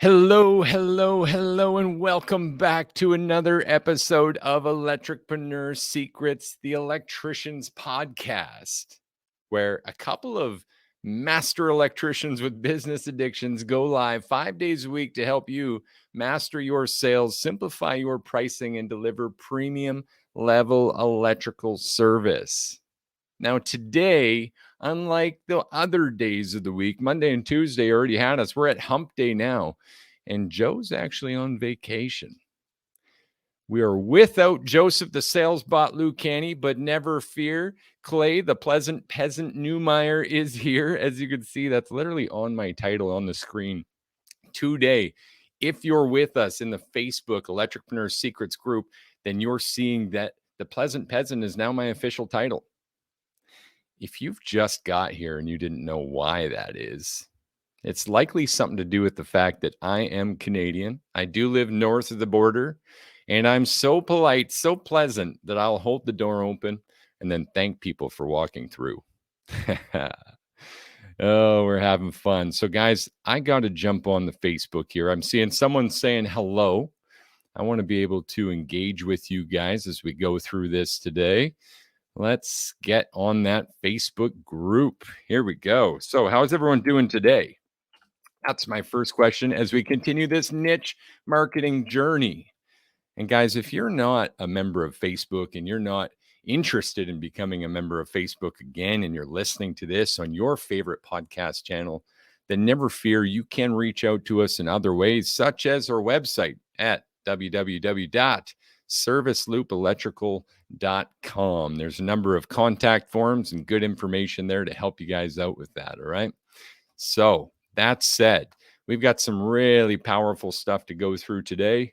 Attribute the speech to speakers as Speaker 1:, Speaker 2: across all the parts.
Speaker 1: Hello, hello, hello, and welcome back to another episode of Electricpreneur Secrets, the Electricians podcast, where a couple of master electricians with business addictions go live 5 days a week to help you master your sales, simplify your pricing, and deliver premium level electrical service. Now, today, unlike the other days of the week, Monday and Tuesday already had us. We're at hump day now, and Joe's actually on vacation. We are without Joseph, the sales bot, Lou Canny, but never fear. Clay, the pleasant peasant Newmeyer, is here. As you can see, that's literally on my title on the screen today. If you're with us in the Facebook Electricpreneur Secrets group, then you're seeing that the pleasant peasant is now my official title. If you've just got here and you didn't know why that is, it's likely something to do with the fact that I am Canadian. I do live north of the border, and I'm so polite, so pleasant that I'll hold the door open and then thank people for walking through. Oh, we're having fun. So, guys, I got to jump on the Facebook here. I'm seeing someone saying hello. I want to be able to engage with you guys as we go through this today. Let's get on that Facebook group. Here we go. So, how's everyone doing today? That's my first question as we continue this niche marketing journey. And, guys, if you're not a member of Facebook and you're not interested in becoming a member of Facebook again, and you're listening to this on your favorite podcast channel, then never fear, you can reach out to us in other ways, such as our website at www.serviceloopelectrical.com. There's a number of contact forms and good information there to help you guys out with that. All right. So that said, we've got some really powerful stuff to go through today.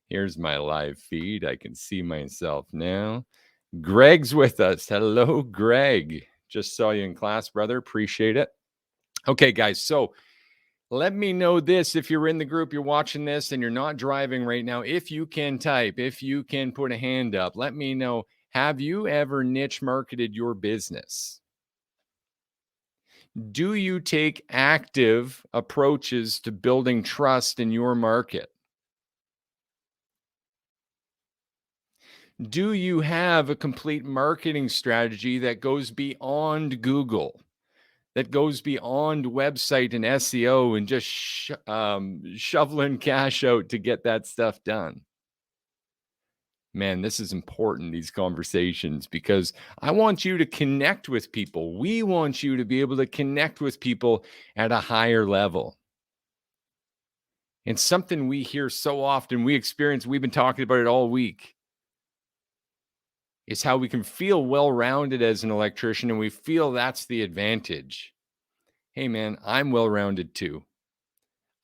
Speaker 1: Here's my live feed. I can see myself now. Greg's with us. Hello, Greg. Just saw you in class, brother. Appreciate it. Okay, guys. So let me know this. If you're in the group, you're watching this and you're not driving right now, if you can type, if you can put a hand up, let me know. Have you ever niche marketed your business? Do you take active approaches to building trust in your market? Do you have a complete marketing strategy that goes beyond Google, that goes beyond website and SEO and just shoveling cash out to get that stuff done? Man, this is important, these conversations, because I want you to connect with people. We want you to be able to connect with people at a higher level. And something we hear so often, we experience, we've been talking about it all week, is how we can feel well-rounded as an electrician, and we feel that's the advantage. Hey, man, I'm well-rounded too.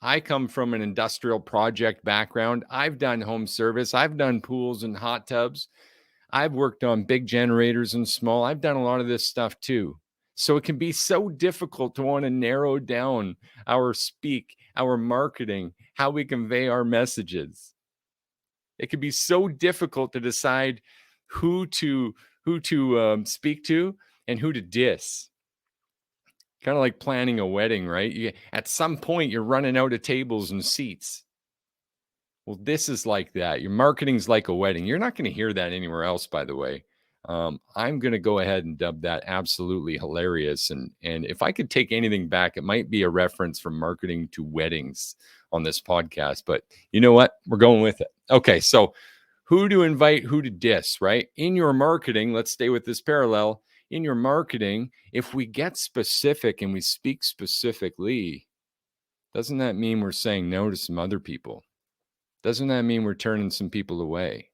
Speaker 1: I come from an industrial project background. I've done home service. I've done pools and hot tubs. I've worked on big generators and small. I've done a lot of this stuff too. So it can be so difficult to want to narrow down our speak, our marketing, how we convey our messages. It can be so difficult to decide who to speak to and who to diss. Kind of like planning a wedding, right? At some point, you're running out of tables and seats. Well, this is like that. Your marketing's like a wedding. You're not going to hear that anywhere else, by the way. I'm going to go ahead and dub that absolutely hilarious. And if I could take anything back, it might be a reference from marketing to weddings on this podcast. But you know what? We're going with it. Okay, so who to invite, who to diss, right? In your marketing, let's stay with this parallel. In your marketing, if we get specific and we speak specifically, doesn't that mean we're saying no to some other people? Doesn't that mean we're turning some people away?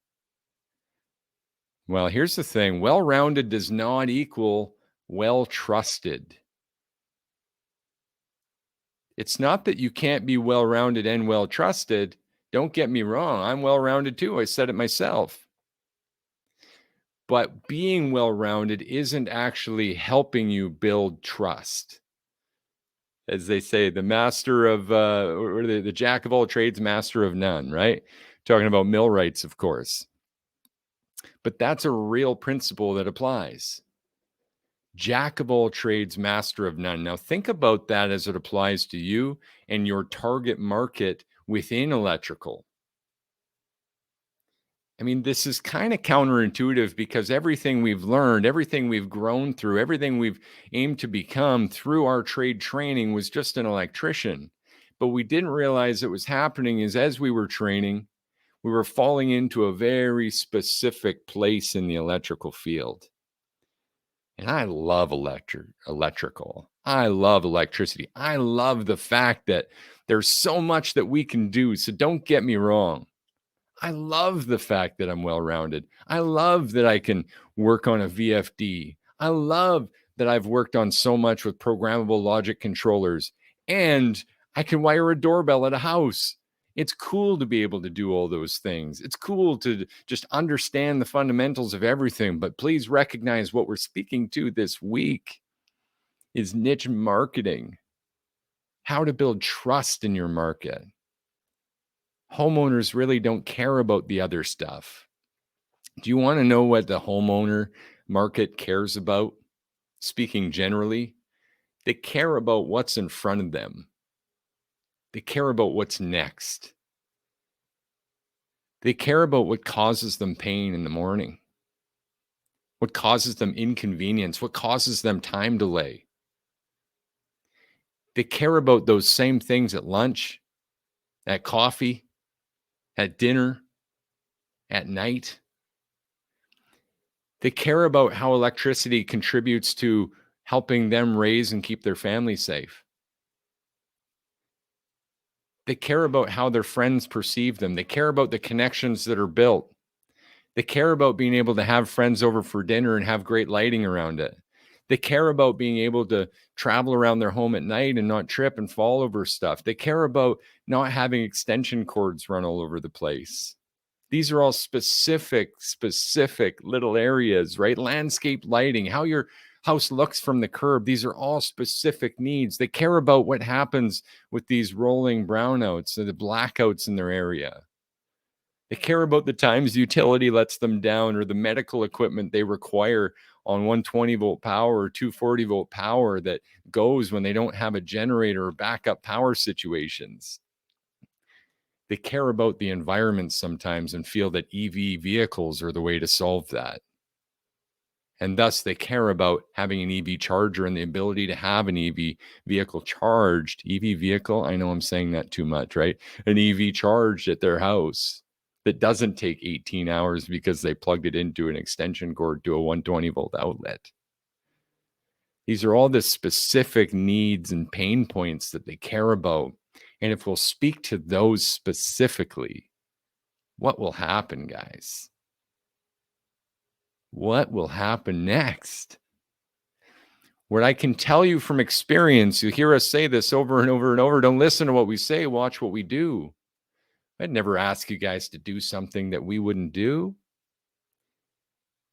Speaker 1: Well, here's the thing. Well-rounded does not equal well-trusted. It's not that you can't be well-rounded and well-trusted. Don't get me wrong. I'm well-rounded too. I said it myself. But being well-rounded isn't actually helping you build trust. As they say, the master of, or the jack of all trades, master of none, right? Talking about millwrights, of course. But that's a real principle that applies. Jack of all trades, master of none. Now, think about that as it applies to you and your target market within electrical. I mean, this is kind of counterintuitive because everything we've learned, everything we've grown through, everything we've aimed to become through our trade training was just an electrician. But we didn't realize it was happening is as we were training, we were falling into a very specific place in the electrical field. And I love electrical. I love electricity. I love the fact that there's so much that we can do. So don't get me wrong. I love the fact that I'm well-rounded. I love that I can work on a VFD. I love that I've worked on so much with programmable logic controllers, and I can wire a doorbell at a house. It's cool to be able to do all those things. It's cool to just understand the fundamentals of everything, but please recognize what we're speaking to this week is niche marketing, how to build trust in your market. Homeowners really don't care about the other stuff. Do you want to know what the homeowner market cares about? Speaking generally, they care about what's in front of them. They care about what's next. They care about what causes them pain in the morning, what causes them inconvenience, what causes them time delay. They care about those same things at lunch, at coffee, at dinner, at night. They care about how electricity contributes to helping them raise and keep their family safe. They care about how their friends perceive them. They care about the connections that are built. They care about being able to have friends over for dinner and have great lighting around it. They care about being able to travel around their home at night and not trip and fall over stuff. They care about not having extension cords run all over the place. These are all specific little areas, right? Landscape lighting, how your house looks from the curb. These are all specific needs. They care about what happens with these rolling brownouts or the blackouts in their area. They care about the times the utility lets them down or the medical equipment they require on 120-volt power or 240-volt power that goes when they don't have a generator or backup power situations. They care about the environment sometimes and feel that EV vehicles are the way to solve that. And thus they care about having an EV charger and the ability to have an EV vehicle charged. EV vehicle, I know I'm saying that too much, right? An EV charged at their house that doesn't take 18 hours because they plugged it into an extension cord to a 120-volt outlet. These are all the specific needs and pain points that they care about. And if we'll speak to those specifically, what will happen, guys? What will happen next? What I can tell you from experience, you hear us say this over and over and over. Don't listen to what we say, watch what we do. I'd never ask you guys to do something that we wouldn't do.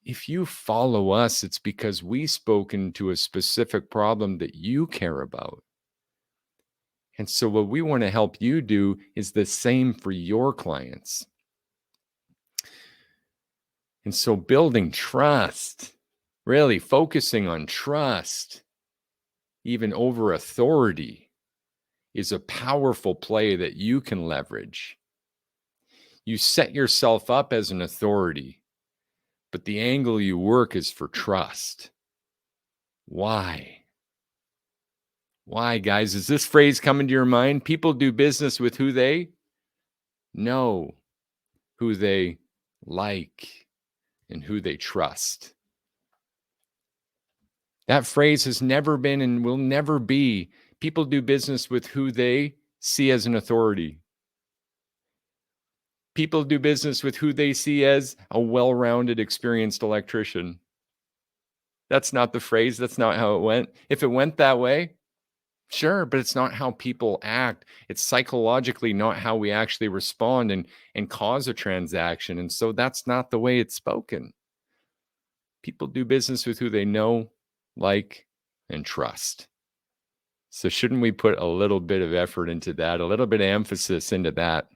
Speaker 1: If you follow us, it's because we've spoken to a specific problem that you care about. And so what we want to help you do is the same for your clients. And so building trust, really focusing on trust, even over authority, is a powerful play that you can leverage. You set yourself up as an authority, but the angle you work is for trust. Why? Why, guys? Is this phrase coming to your mind? People do business with who they know, who they like, and who they trust. That phrase has never been and will never be. People do business with who they see as an authority. People do business with who they see as a well-rounded, experienced electrician. That's not the phrase. That's not how it went. If it went that way, sure, but it's not how people act. It's psychologically not how we actually respond and cause a transaction. And so that's not the way it's spoken. People do business with who they know, like, and trust. So shouldn't we put a little bit of effort into that, a little bit of emphasis into that?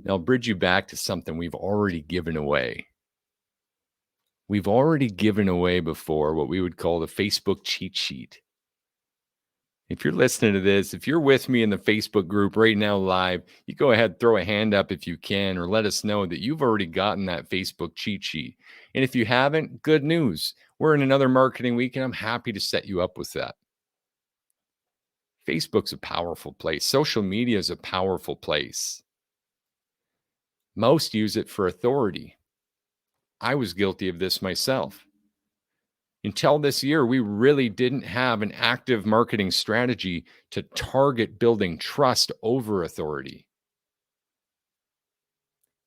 Speaker 1: Now, I'll bridge you back to something we've already given away. We've already given away before what we would call the Facebook cheat sheet. If you're listening to this, if you're with me in the Facebook group right now live, you go ahead, throw a hand up if you can, or let us know that you've already gotten that Facebook cheat sheet. And if you haven't, good news. We're in another marketing week, and I'm happy to set you up with that. Facebook's a powerful place. Social media is a powerful place. Most use it for authority. I was guilty of this myself. Until this year, we really didn't have an active marketing strategy to target building trust over authority.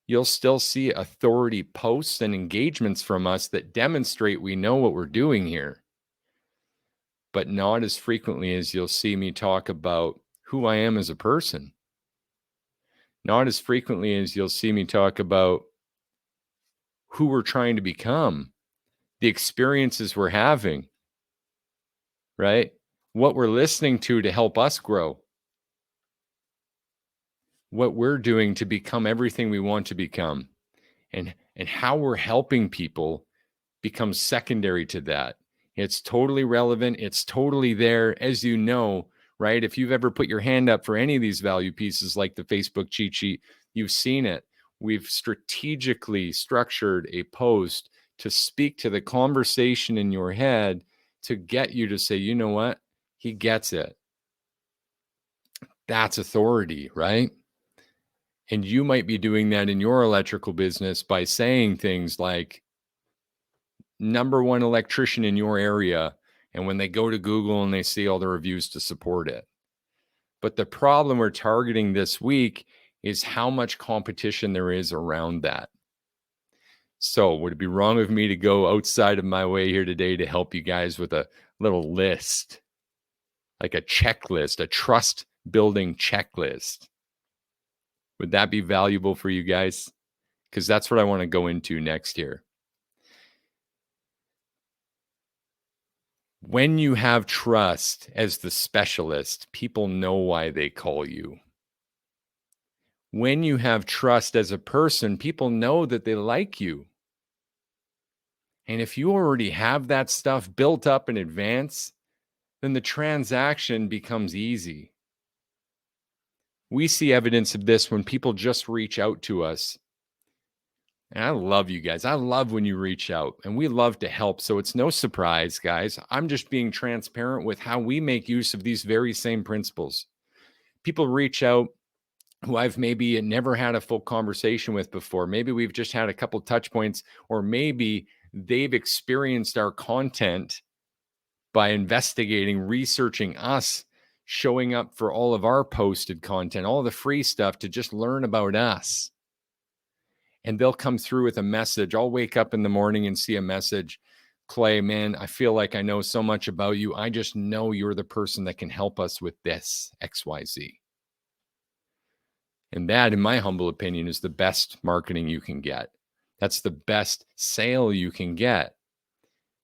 Speaker 1: You'll still see authority posts and engagements from us that demonstrate we know what we're doing here, but not as frequently as you'll see me talk about who I am as a person. Not as frequently as you'll see me talk about who we're trying to become, the experiences we're having, right? What we're listening to help us grow, what we're doing to become everything we want to become, and how we're helping people becomes secondary to that. It's totally relevant. It's totally there, as you know, right? If you've ever put your hand up for any of these value pieces like the Facebook cheat sheet, you've seen it. We've strategically structured a post to speak to the conversation in your head to get you to say, you know what? He gets it. That's authority, right? And you might be doing that in your electrical business by saying things like, number one electrician in your area, and when they go to Google and they see all the reviews to support it. But the problem we're targeting this week is how much competition there is around that. So would it be wrong of me to go outside of my way here today to help you guys with a little list, like a checklist, a trust building checklist? Would that be valuable for you guys? Because that's what I want to go into next here. When you have trust as the specialist, people know why they call you. When you have trust as a person, people know that they like you. And if you already have that stuff built up in advance, then the transaction becomes easy. We see evidence of this when people just reach out to us. And I love you guys. I love when you reach out, and we love to help. So it's no surprise, guys. I'm just being transparent with how we make use of these very same principles. People reach out who I've maybe never had a full conversation with before. Maybe we've just had a couple touch points, or maybe they've experienced our content by investigating, researching us, showing up for all of our posted content, all the free stuff to just learn about us. And they'll come through with a message. I'll wake up in the morning and see a message. Clay, man, I feel like I know so much about you. I just know you're the person that can help us with this XYZ. And that, in my humble opinion, is the best marketing you can get. That's the best sale you can get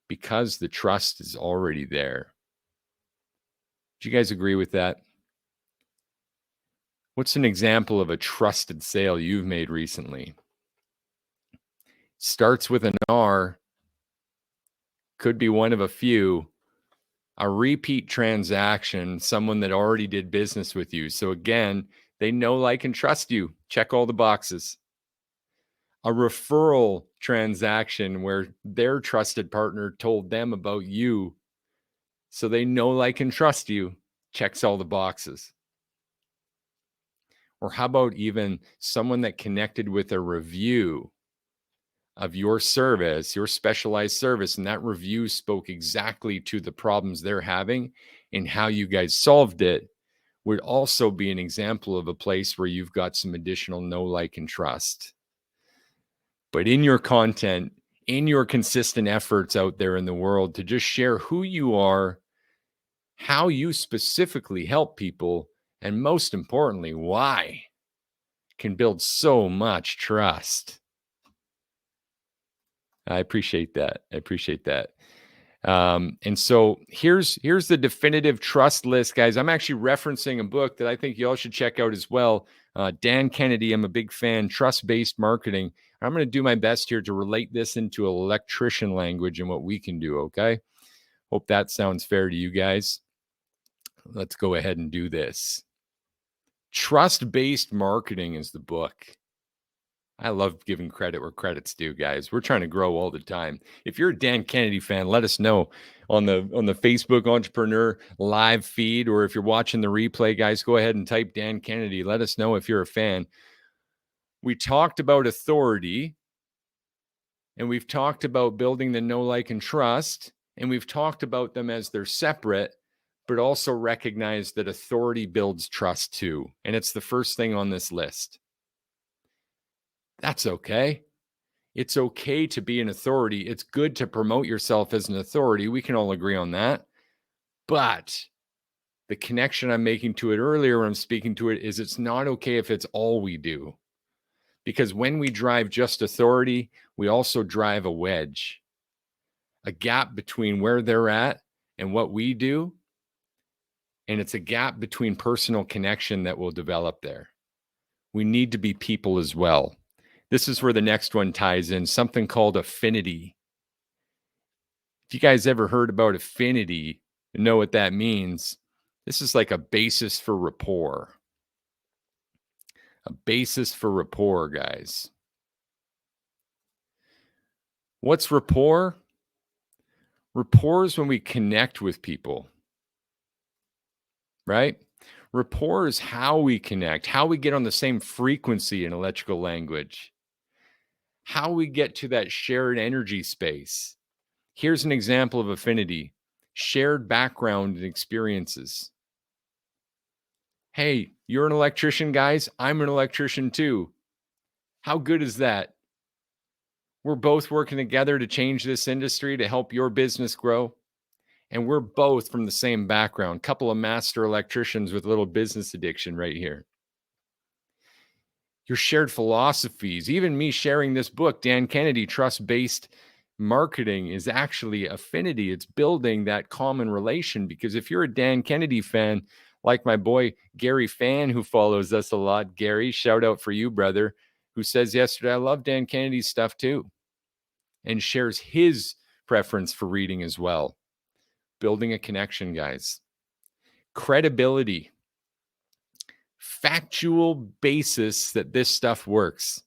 Speaker 1: because the trust is already there. Do you guys agree with that? What's an example of a trusted sale you've made recently? Starts with an R, could be one of a few, a repeat transaction, someone that already did business with you. So again, they know, like, and trust you. Check all the boxes. A referral transaction where their trusted partner told them about you. So they know, like, and trust you. Checks all the boxes. Or how about even someone that connected with a review of your service, your specialized service, and that review spoke exactly to the problems they're having and how you guys solved it, would also be an example of a place where you've got some additional know, like, and trust. But in your content, in your consistent efforts out there in the world to just share who you are, how you specifically help people, and most importantly, why, can build so much trust. I appreciate that. And so here's the definitive trust list, guys. I'm actually referencing a book that I think y'all should check out as well. Dan Kennedy, I'm a big fan, Trust-Based Marketing. I'm going to do my best here to relate this into electrician language and what we can do, okay? Hope that sounds fair to you guys. Let's go ahead and do this. Trust-based marketing is the book. I love giving credit where credit's due, guys. We're trying to grow all the time. If you're a Dan Kennedy fan, let us know on the Facebook Entrepreneur live feed, or if you're watching the replay, guys, go ahead and type Dan Kennedy. Let us know if you're a fan. We talked about authority, and we've talked about building the know, like, and trust, and we've talked about them as they're separate, but also recognize that authority builds trust too. And it's the first thing on this list. That's okay. It's okay to be an authority. It's good to promote yourself as an authority. We can all agree on that. But the connection I'm making to it earlier when I'm speaking to it is it's not okay if it's all we do. Because when we drive just authority, we also drive a wedge, a gap between where they're at and what we do. And it's a gap between personal connection that will develop there. We need to be people as well. This is where the next one ties in, something called affinity. If you guys ever heard about affinity and know what that means, this is like a basis for rapport. A basis for rapport, guys. What's rapport? Rapport is when we connect with people, right? Rapport is how we connect, how we get on the same frequency in electrical language, how we get to that shared energy space. Here's an example of affinity: shared background and experiences. Hey, you're an electrician, guys. I'm an electrician too. How good is that? We're both working together to change this industry to help your business grow. And we're both from the same background, couple of master electricians with a little business addiction right here. Your shared philosophies, even me sharing this book, Dan Kennedy, Trust-Based Marketing, is actually affinity. It's building that common relation, because if you're a Dan Kennedy fan, like my boy Gary Fan, who follows us a lot, Gary, shout out for you, brother, who says yesterday, I love Dan Kennedy's stuff too, and shares his preference for reading as well. Building a connection, guys. Credibility. Factual basis that this stuff works.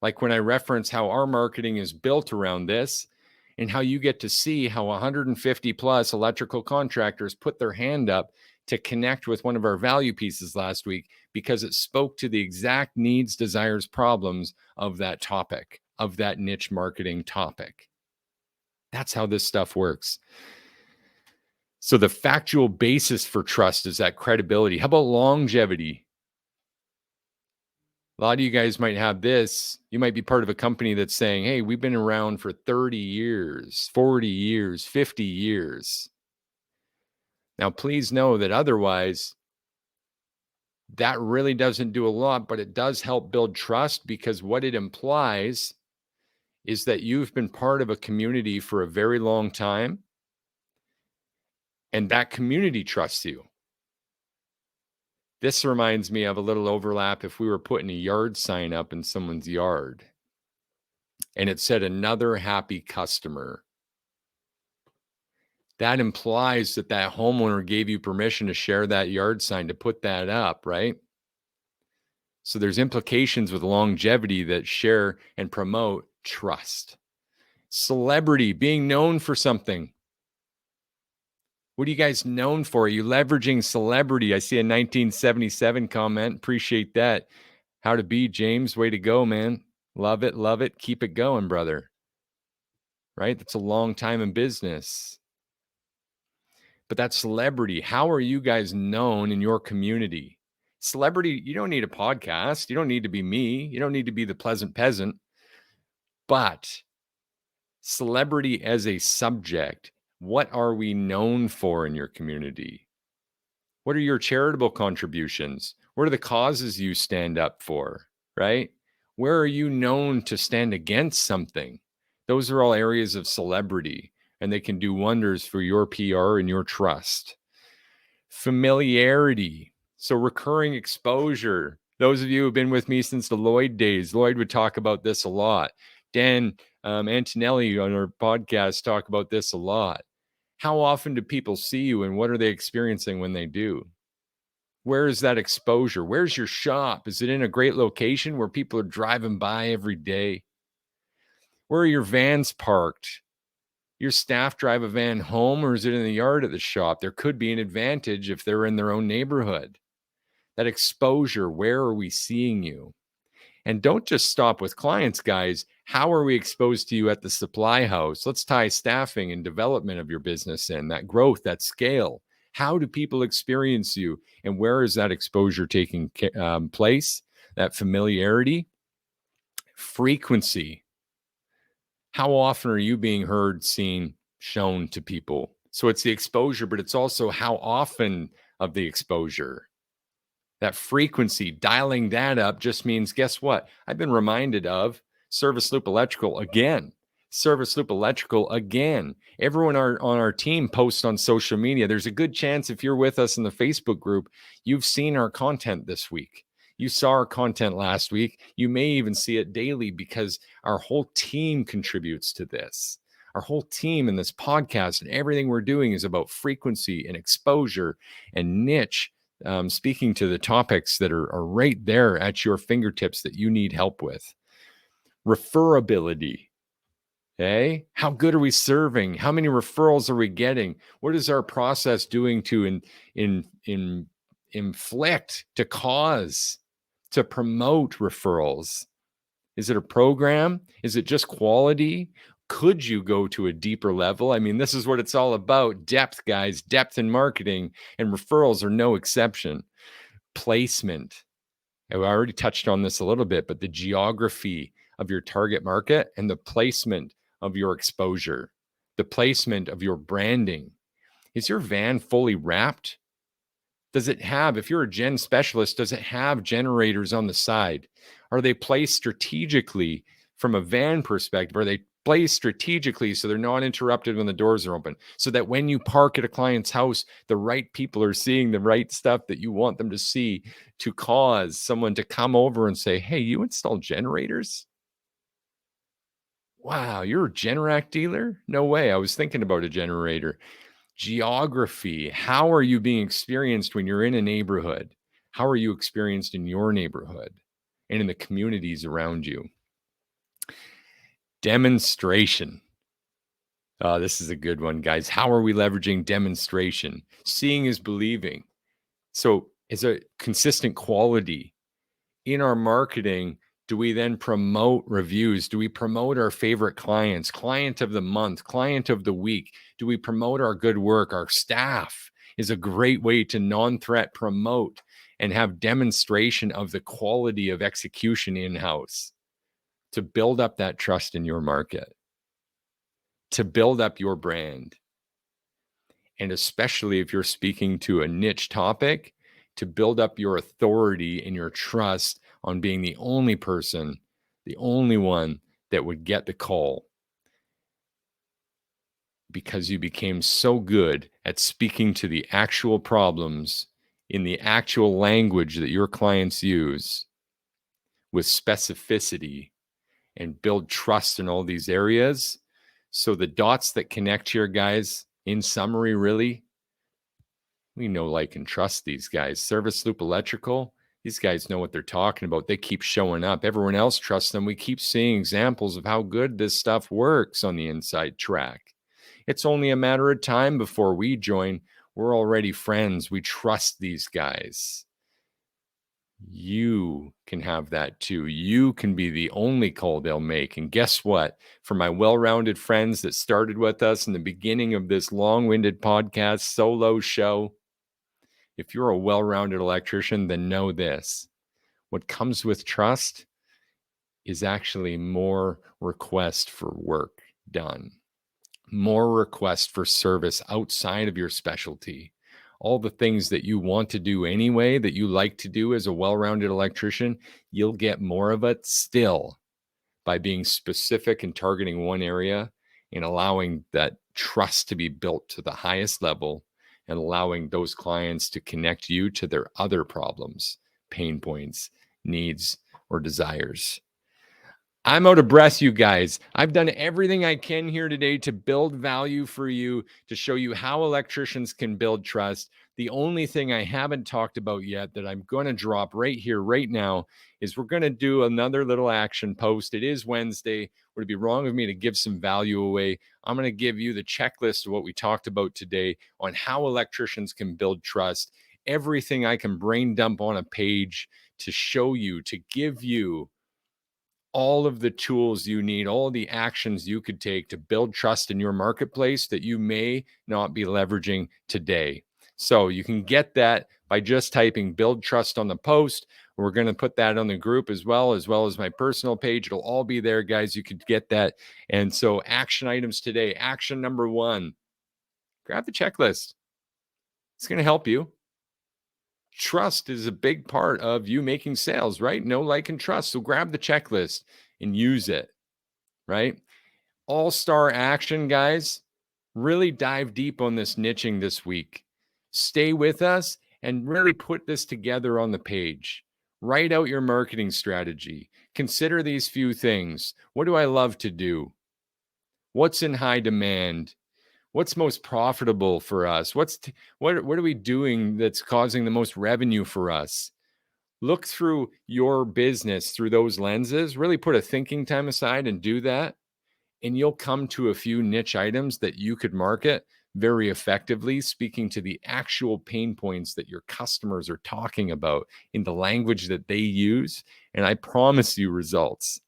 Speaker 1: Like when I reference how our marketing is built around this, and how you get to see how 150 plus electrical contractors put their hand up to connect with one of our value pieces last week because it spoke to the exact needs, desires, problems of that topic, of that niche marketing topic. That's how this stuff works. So the factual basis for trust is that credibility. How about longevity? A lot of you guys might have this. You might be part of a company that's saying, hey, we've been around for 30 years, 40 years, 50 years. Now, please know that otherwise, that really doesn't do a lot, but it does help build trust, because what it implies is that you've been part of a community for a very long time, and that community trusts you. This reminds me of a little overlap if we were putting a yard sign up in someone's yard and it said another happy customer. That implies that that homeowner gave you permission to share that yard sign, to put that up, right? So there's implications with longevity that share and promote trust. Celebrity, being known for something. What are you guys known for? Are you leveraging celebrity? I see a 1977 comment. Appreciate that. How to be, James. Way to go, man. Love it. Love it. Keep it going, brother. Right? That's a long time in business. But that celebrity, how are you guys known in your community? Celebrity, you don't need a podcast. You don't need to be me. You don't need to be the pleasant peasant. But celebrity as a subject, what are we known for in your community? What are your charitable contributions? What are the causes you stand up for, right? Where are you known to stand against something? Those are all areas of celebrity, and they can do wonders for your PR and your trust. Familiarity. So recurring exposure. Those of you who've been with me since the Lloyd days, Lloyd would talk about this a lot. Dan Antonelli on our podcast talk about this a lot. How often do people see you, and what are they experiencing when they do? Where is that exposure? Where's your shop? Is it in a great location where people are driving by every day? Where are your vans parked? Your staff drive a van home, or is it in the yard at the shop? There could be an advantage if they're in their own neighborhood. That exposure, where are we seeing you? And don't just stop with clients, guys. How are we exposed to you at the supply house? Let's tie staffing and development of your business in, that growth, that scale. How do people experience you? And where is that exposure taking place? That familiarity, frequency. How often are you being heard, seen, shown to people? So it's the exposure, but it's also how often of the exposure. That frequency, dialing that up just means, guess what? I've been reminded of Service Loop Electrical again. Service Loop Electrical again. Everyone on our team posts on social media. There's a good chance if you're with us in the Facebook group, you've seen our content this week. You saw our content last week. You may even see it daily because our whole team contributes to this. Our whole team in this podcast and everything we're doing is about frequency and exposure and niche. Speaking to the topics that are right there at your fingertips that you need help with. Referability. Okay. How good are we serving? How many referrals are we getting? What is our process doing to inflict, to cause, to promote referrals? Is it a program? Is it just quality? Could you go to a deeper level? I mean, this is what it's all about. Depth, guys, depth in marketing, and referrals are no exception. Placement. I already touched on this a little bit, but the geography of your target market and the placement of your exposure, the placement of your branding. Is your van fully wrapped? Does it have, if you're a gen specialist, does it have generators on the side? Are they placed strategically from a van perspective? Are they placed strategically so they're not interrupted when the doors are open? So that when you park at a client's house, the right people are seeing the right stuff that you want them to see to cause someone to come over and say, hey, you install generators? Wow, you're a Generac dealer? No way. I was thinking about a generator. Geography. How are you being experienced when you're in a neighborhood? How are you experienced in your neighborhood and in the communities around you? Demonstration. This is a good one, guys. How are we leveraging demonstration? Seeing is believing. So is a consistent quality in our marketing. Do we then promote reviews? Do we promote our favorite clients, client of the month, client of the week? Do we promote our good work? Our staff is a great way to non-threat promote and have demonstration of the quality of execution in-house to build up that trust in your market, to build up your brand. And especially if you're speaking to a niche topic, to build up your authority and your trust on being the only person, the only one that would get the call, because you became so good at speaking to the actual problems in the actual language that your clients use with specificity and build trust in all these areas. So the dots that connect here, guys, in summary, really, we know, like, and trust these guys. Service Loop Electrical, these guys know what they're talking about. They keep showing up. Everyone else trusts them. We keep seeing examples of how good this stuff works on the inside track. It's only a matter of time before we join. We're already friends. We trust these guys. You can have that too. You can be the only call they'll make. And guess what? For my well-rounded friends that started with us in the beginning of this long-winded podcast solo show, if you're a well-rounded electrician, then know this. What comes with trust is actually more request for work done, more request for service outside of your specialty. All the things that you want to do anyway, that you like to do as a well-rounded electrician, you'll get more of it still by being specific and targeting one area and allowing that trust to be built to the highest level and allowing those clients to connect you to their other problems, pain points, needs, or desires. I'm out of breath, you guys. I've done everything I can here today to build value for you, to show you how electricians can build trust. The only thing I haven't talked about yet that I'm going to drop right here, right now, is we're going to do another little action post. It is Wednesday. Would it be wrong of me to give some value away? I'm going to give you the checklist of what we talked about today on how electricians can build trust. Everything I can brain dump on a page to show you, to give you all of the tools you need, all the actions you could take to build trust in your marketplace that you may not be leveraging today. So you can get that by just typing build trust on the post. We're going to put that on the group as well as my personal page. It'll all be there, guys. You could get that. And so action items today. Action number 1, grab the checklist. It's going to help you. Trust is a big part of you making sales, right? Know, like, and trust. So grab the checklist and use it, right? All-star action, guys. Really dive deep on this niching this week. Stay with us and really put this together on the page. Write out your marketing strategy. Consider these few things. What do I love to do? What's in high demand? What's most profitable for us? What are we doing that's causing the most revenue for us? Look through your business through those lenses. Really put a thinking time aside and do that. And you'll come to a few niche items that you could market very effectively, speaking to the actual pain points that your customers are talking about in the language that they use. And I promise you results.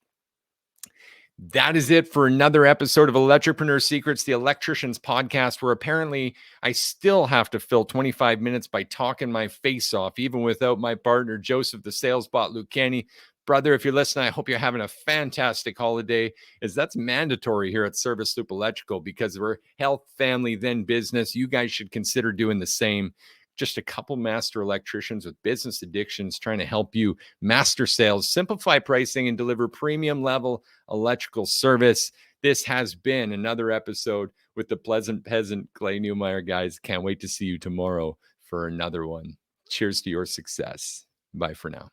Speaker 1: That is it for another episode of Electripreneur Secrets, the Electricians podcast, where apparently I still have to fill 25 minutes by talking my face off, even without my partner, Joseph, the sales bot, Lucani. Brother, if you're listening, I hope you're having a fantastic holiday, as that's mandatory here at Service Loop Electrical, because we're health, family, then business. You guys should consider doing the same. Just a couple master electricians with business addictions trying to help you master sales, simplify pricing, and deliver premium level electrical service. This has been another episode with the pleasant peasant, Clay Newmeyer, guys. Can't wait to see you tomorrow for another one. Cheers to your success. Bye for now.